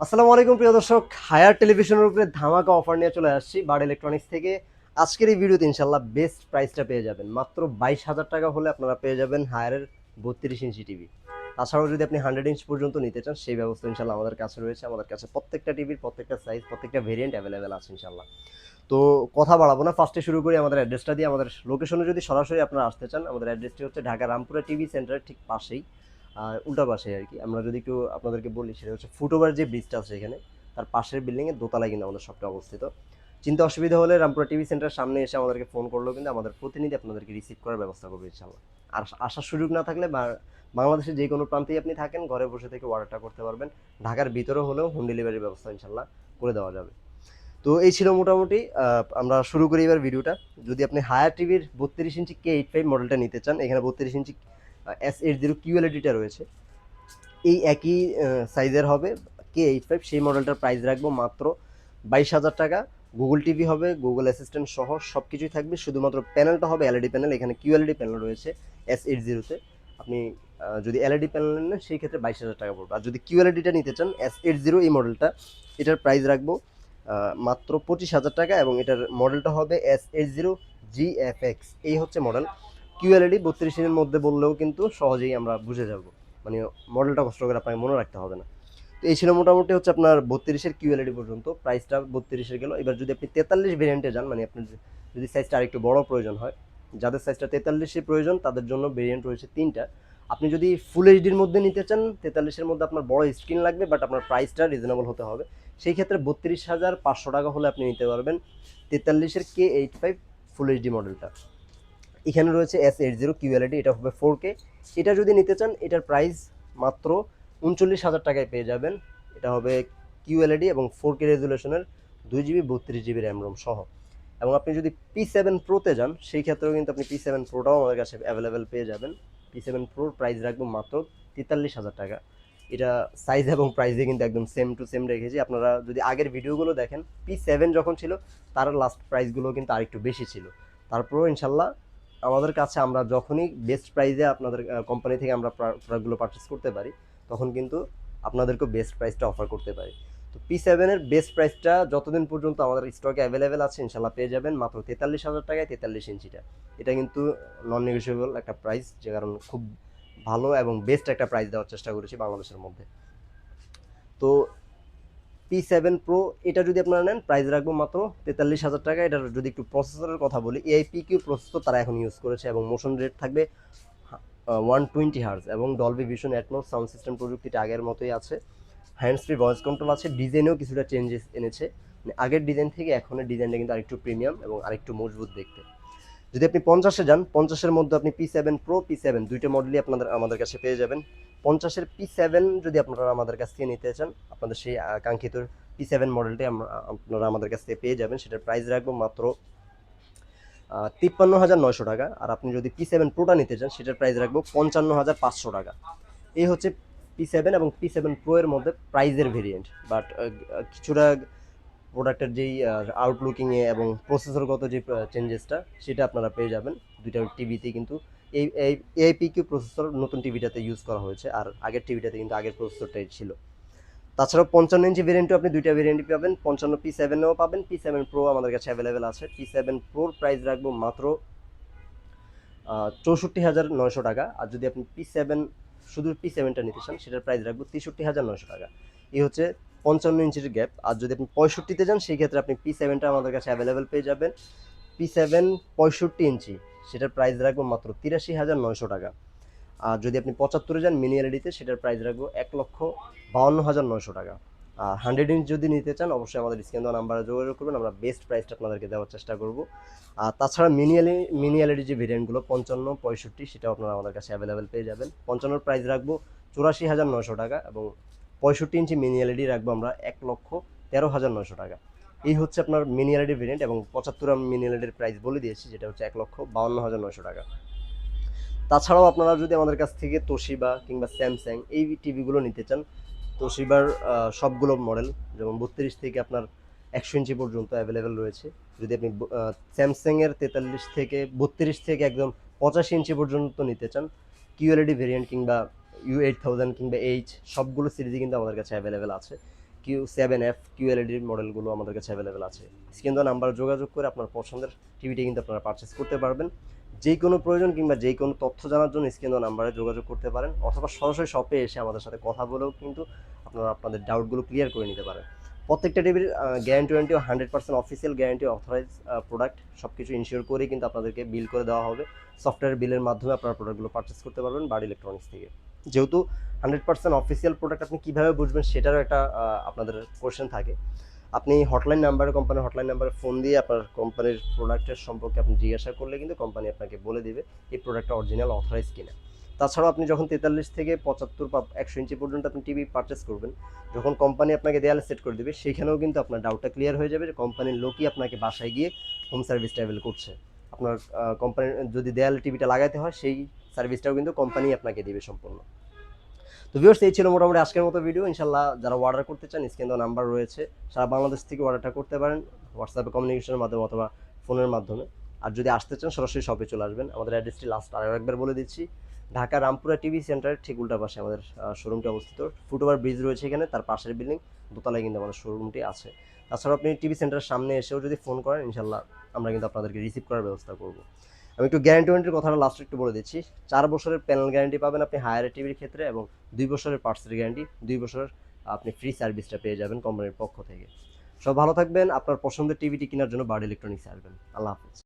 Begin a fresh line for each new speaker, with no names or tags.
আসসালামু আলাইকুম প্রিয় দর্শক, হায়ার টেলিভিশনের উপরে ধামাকা অফার নিয়ে চলে আসছি বার্ড ইলেকট্রনিক্স থেকে। আজকের এই ভিডিওতে ইনশাল্লাহ বেস্ট প্রাইসটা পেয়ে যাবেন। মাত্র 22,000 টাকা হলে আপনারা পেয়ে যাবেন হায়ারের 32 ইঞ্চি টিভি। তাছাড়াও যদি আপনি 100 ইঞ্চ পর্যন্ত নিতে চান, সেই ব্যবস্থা ইনশাল্লাহ আমাদের কাছে রয়েছে। আমাদের কাছে প্রত্যেকটা টিভির প্রত্যেকটা সাইজ, প্রত্যেকটা ভেরিয়েন্ট অ্যাভেলেবেল আছে ইনশাল্লাহ। তো কথা বাড়াবো না, ফার্স্টে শুরু করি আমাদের অ্যাড্রেসটা দিয়ে। আমাদের লোকেশনে যদি সরাসরি আপনারা আসতে চান, আমাদের অ্যাড্রেসটি হচ্ছে ঢাকা রামপুরা টিভি সেন্টারের ঠিক পাশেই, উল্টা পাশে আর কি। আমরা যদি একটু আপনাদেরকে বলি, সেটা হচ্ছে ফুটওভার যে ব্রিজটা আছে এখানে, তার পাশের বিল্ডিংয়ের দোতলায় কিন্তু আমাদের শপটা অবস্থিত। চিন্তা অসুবিধা হলে রামপুরা টিভি সেন্টার সামনে এসে আমাদেরকে ফোন করলেও কিন্তু আমাদের প্রতিনিধি আপনাদেরকে রিসিভ করার ব্যবস্থা করবে ইনশাল্লাহ। আর আসার সুযোগ না থাকলে বা বাংলাদেশের যে কোনো প্রান্তেই আপনি থাকেন, ঘরে বসে থেকে অর্ডারটা করতে পারবেন। ঢাকার ভিতরে হলেও হোম ডেলিভারির ব্যবস্থা ইনশাল্লাহ করে দেওয়া যাবে। তো এই ছিল মোটামুটি। আমরা শুরু করি এবার ভিডিওটা। যদি আপনি হায়ার টিভির 32 ইঞ্চি K85 মডেলটা নিতে চান, এখানে 32 ইঞ্চি S80 QLEDটা রয়েছে। এই একই সাইজের হবে K85, সেই মডেলটার প্রাইস রাখবো মাত্র 22,000 টাকা। গুগল টিভি হবে, গুগল অ্যাসিস্ট্যান্ট সহ সব কিছুই থাকবে। শুধুমাত্র প্যানেলটা হবে এলইডি প্যানেল। এখানে QLED প্যানেল রয়েছে S80-তে। আপনি যদি এলইডি প্যানেল নেন, সেই ক্ষেত্রে 22,000 টাকা পড়বে। আর যদি QLEDটা নিতে চান, S80 এই মডেলটা, এটার প্রাইস রাখবো মাত্র 25,000 টাকা, এবং এটার মডেলটা হবে S80GFX। এই হচ্ছে মডেল। QLED 32 এর মধ্যে বললেও কিন্তু সহজেই আমরা বুঝে যাব, মানে মডেলটা কষ্ট করে আপনাকে মনে রাখতে হবে না। তো এই ছিল মোটামুটি হচ্ছে আপনার 32-এর QLED পর্যন্ত প্রাইসটা। 32-এর গেল। এবার যদি আপনি 43 ভেরিয়েন্টে যান, মানে আপনার যদি সাইজটা আরেকটু বড় প্রয়োজন হয়, যাদের সাইজটা 43-এ প্রয়োজন তাদের জন্য ভেরিয়েন্ট রয়েছে তিনটা। আপনি যদি ফুল এইচডির মধ্যে নিতে চান, 43-এর মধ্যে আপনার বড় স্ক্রিন লাগবে, বাট আপনার প্রাইসটা রিজনেবল হতে হবে। সেই ক্ষেত্রে 32,500 টাকা হলে আপনি নিতে পারবেন 43-এর K85 ফুল এইচডি মডেলটা। এখানে রয়েছে S80 QLED, এটা হবে 4K। এটা যদি নিতে চান, এটার প্রাইস মাত্র 39,000 টাকায় পেয়ে যাবেন। এটা হবে QLED এবং 4K রেজুলেশনের, 2GB 32GB RAM ROM সহ। এবং আপনি যদি P7 প্রোতে যান, সেই ক্ষেত্রেও কিন্তু আপনি P7 প্রোটাও আমাদের কাছে অ্যাভেলেবেল পেয়ে যাবেন। P7 প্রোর প্রাইস রাখবো মাত্র 43,000 টাকা। এটা সাইজ এবং প্রাইসে কিন্তু একদম সেম টু সেম রেখেছি। আপনারা যদি আগের ভিডিওগুলো দেখেন, P7 যখন ছিল তার লাস্ট প্রাইসগুলো কিন্তু আরেকটু বেশি ছিল। তারপরেও ইনশাল্লাহ আমাদের কাছে আমরা যখনই বেস্ট প্রাইসে আপনাদের কোম্পানি থেকে আমরা প্রোডাক্টগুলো পারচেস করতে পারি, তখন কিন্তু আপনাদেরকেও বেস্ট প্রাইসটা অফার করতে পারি। তো P7-এর বেস্ট প্রাইসটা যতদিন পর্যন্ত আমাদের স্টকে অ্যাভেলেবেল আছে ইনশাল্লাহ পেয়ে যাবেন মাত্র 43,000 টাকায় 43 ইঞ্চিটা। এটা কিন্তু নন নেগোসিয়েবল একটা প্রাইস, যে কারণ খুব ভালো এবং বেস্ট একটা প্রাইস দেওয়ার চেষ্টা করেছি বাংলাদেশের মধ্যে। তো P7 Pro এটা যদি আপনারা নেন, প্রাইস রাখবো মাত্র 43,000 টাকা। এটার যদি একটু প্রসেসরের কথা বলি, AIPQ প্রসেসর তারা এখন ইউজ করেছে, এবং মোশন রেট থাকবে 120 হার্জ, এবং Dolby vision atoms sound system প্রযুক্তিটা আগের মতোই আছে। হ্যান্ডস ফ্রি ভয়েস কন্ট্রোল আছে। ডিজাইনেও কিছুটা চেঞ্জেস এনেছে, মানে আগের ডিজাইন থেকে এখনের ডিজাইনটা কিন্তু আরেকটু প্রিমিয়াম এবং আরেকটু মজবুত দেখতে। যদি আপনি 50-এ যান, 50-এর মধ্যে আপনি P7 Pro P7 দুইটা মডেলই আমাদের কাছে পেয়ে যাবেন। 50-এর P7 যদি আপনারা আমাদের কাছ থেকে নিতে চান, আপনাদের সেই কাঙ্ক্ষিত P7 মডেলটাই আপনারা আমাদের কাছ থেকে পেয়ে যাবেন। সেটার প্রাইস রাখবো মাত্র 53,900 টাকা। আর আপনি যদি P7 Proটা নিতে চান, সেটার প্রাইস রাখবো 55,500 টাকা। এই হচ্ছে P7 এবং P7 Pro এর মধ্যে প্রাইজের ভেরিয়েন্ট। বাট কিছুটা প্রোডাক্টের যেই আউটলুকিংয়ে এবং প্রসেসরগত যে চেঞ্জেসটা, সেটা আপনারা পেয়ে যাবেন দুইটা টিভিতেই। কিন্তু এই AIPQ প্রসেসর নতুন টিভিটাতে ইউজ করা হয়েছে, আর আগের টিভিটাতে কিন্তু আগের প্রসেসরটাই ছিল। তাছাড়াও 55 ইঞ্চি ভেরিয়েন্টও আপনি দুইটা ভেরিয়েন্টই পাবেন। 55 P7-এও পাবেন, P7 Pro আমাদের কাছে অ্যাভেলেবেল আছে। P7 Proর প্রাইস রাখবো মাত্র 64,900 টাকা। আর যদি আপনি শুধু P7টা নিতে চান, সেটার প্রাইস রাখবো 63,900 টাকা। এই হচ্ছে 55 ইঞ্চির গ্যাপ। আর যদি আপনি 65-তে যান, সেই ক্ষেত্রে আপনি P7টা আমাদের কাছে অ্যাভেলেবেল পেয়ে যাবেন। P7 65 ইঞ্চি, সেটার প্রাইস রাখবো মাত্র 83,900 টাকা। আর যদি আপনি 75-এ যান মিনি এলইডিতে, সেটার প্রাইস রাখবো 1,52,900 টাকা। আর 100 ইঞ্চ যদি নিতে চান, অবশ্যই আমাদের স্ক্রিন দেওয়া নাম্বারে যোগাযোগ করবেন, আমরা বেস্ট প্রাইসটা আপনাদেরকে দেওয়ার চেষ্টা করব। আর তাছাড়া মিনি এলইডি যে ভেরিয়েন্টগুলো 55 65, সেটাও আপনারা আমাদের কাছে অ্যাভেলেবেল পেয়ে যাবেন। 55-এর প্রাইস রাখবো 84,900 টাকা, এবং 65 ইঞ্চি মিনি এলইডি রাখবো আমরা 1,13,900 টাকা। এই হচ্ছে আপনার মিনি এলইডি ভেরিয়েন্ট। এবং 75 মিনি এলইডির প্রাইস বলে দিয়েছি, যেটা হচ্ছে 1,52,900 টাকা। তাছাড়াও আপনারা যদি আমাদের কাছ থেকে তোশিবা কিংবা স্যামসাং এই টিভিগুলো নিতে চান, তোশিবার সবগুলো মডেল, যেমন 32 থেকে আপনার 100 ইঞ্চি পর্যন্ত অ্যাভেলেবেল রয়েছে। যদি আপনি স্যামসাংয়ের 43 থেকে 32 থেকে একদম 85 ইঞ্চি পর্যন্ত নিতে চান, QLED ভেরিয়েন্ট কিংবা U8000 কিংবা H, সবগুলো সিরিজই কিন্তু আমাদের কাছে অ্যাভেলেবেল আছে। Q7F QLED মডেলগুলো আমাদের কাছে অ্যাভেলেবেল আছে। স্ক্রিন দেওয়া নাম্বার যোগাযোগ করে আপনার পছন্দের টিভিটি কিন্তু আপনারা পারচেস করতে পারবেন। যে কোনো প্রয়োজন কিংবা যে কোনো তথ্য জানার জন্য স্ক্রিন দেওয়া নাম্বারে যোগাযোগ করতে পারেন, অথবা সরাসরি শপে এসে আমাদের সাথে কথা বলেও কিন্তু আপনারা আপনাদের ডাউটগুলো ক্লিয়ার করে নিতে পারেন। প্রত্যেকটা টিভির গ্যারান্টি ওয়ারেন্টিও 100% অফিসিয়াল গ্যারান্টি, অথরাইজ প্রোডাক্ট, সব কিছু ইনশিওর করেই কিন্তু আপনাদেরকে বিল করে দেওয়া হবে। সফটওয়্যার বিলের মাধ্যমে আপনারা প্রোডাক্টগুলো পারচেস করতে পারবেন বাড়ি ইলেকট্রনিক্স থেকে। যেহেতু 100% অফিসিয়াল প্রোডাক্ট, আপনি কীভাবে বুঝবেন সেটারও একটা আপনাদের কোয়েশ্চেন থাকে। আপনি কোম্পানির হটলাইন নাম্বারে ফোন দিয়ে আপনার কোম্পানির প্রোডাক্টের সম্পর্কে আপনি জিজ্ঞাসা করলে কিন্তু কোম্পানি আপনাকে বলে দিবে এই প্রোডাক্টটা অরিজিনাল অথরাইজ কিনা। তাছাড়াও আপনি যখন 43 থেকে 75 বা 100 ইঞ্চি পর্যন্ত আপনি টিভি পারচেস করবেন, যখন কোম্পানি আপনাকে দেয়ালে সেট করে দেবে, সেখানেও কিন্তু আপনার ডাউটটা ক্লিয়ার হয়ে যাবে যে কোম্পানির লোকই আপনাকে বাসায় গিয়ে হোম সার্ভিসটা অ্যাভেল করছে। আপনার কোম্পানির যদি দেয়ালে টিভিটা লাগাতে হয়, সেই সার্ভিসটাও কিন্তু কোম্পানি আপনাকে দিবে সম্পূর্ণ। তো ভিউয়ার্স, এই ছিল মোটামুটি আজকের মতো ভিডিও। ইনশাল্লাহ যারা অর্ডার করতে চান, স্ক্রিন দেওয়া নাম্বার রয়েছে, সারা বাংলাদেশ থেকে অর্ডারটা করতে পারেন হোয়াটসঅ্যাপে কমিউনিকেশনের মাধ্যমে অথবা ফোনের মাধ্যমে। আর যদি আসতে চান সরাসরি শপে চলে আসবেন। আমাদের অ্যাড্রেসটি লাস্ট আরও একবার বলে দিচ্ছি, ঢাকা রামপুরা টিভি সেন্টারের ঠিক উল্টা পাশে আমাদের শোরুমটি অবস্থিত। ফুটওভার ব্রিজ রয়েছে এখানে, তার পাশের বিল্ডিং দোতলায় কিন্তু আমাদের শোরুমটি আছে। তাছাড়া আপনি টিভি সেন্টারের সামনে এসেও যদি ফোন করেন, ইনশাল্লাহ আমরা কিন্তু আপনাদেরকে রিসিভ করার ব্যবস্থা করব। আমি একটু গ্যারান্টি ওয়ারেন্টির কথাটা লাস্ট একটু বলে দিচ্ছি। 4 বছরের প্যানেল গ্যারান্টি পাবেন আপনি হায়ার টিভির ক্ষেত্রে, এবং 2 বছরের পার্টসের গ্যারান্টি, 2 বছরের আপনি ফ্রি সার্ভিসটা পেয়ে যাবেন কোম্পানির পক্ষ থেকে। সব ভালো থাকবেন। আপনার পছন্দের টিভিটি কেনার জন্য বার্ড ইলেকট্রনিক্সে আসবেন। আল্লাহ হাফেজ।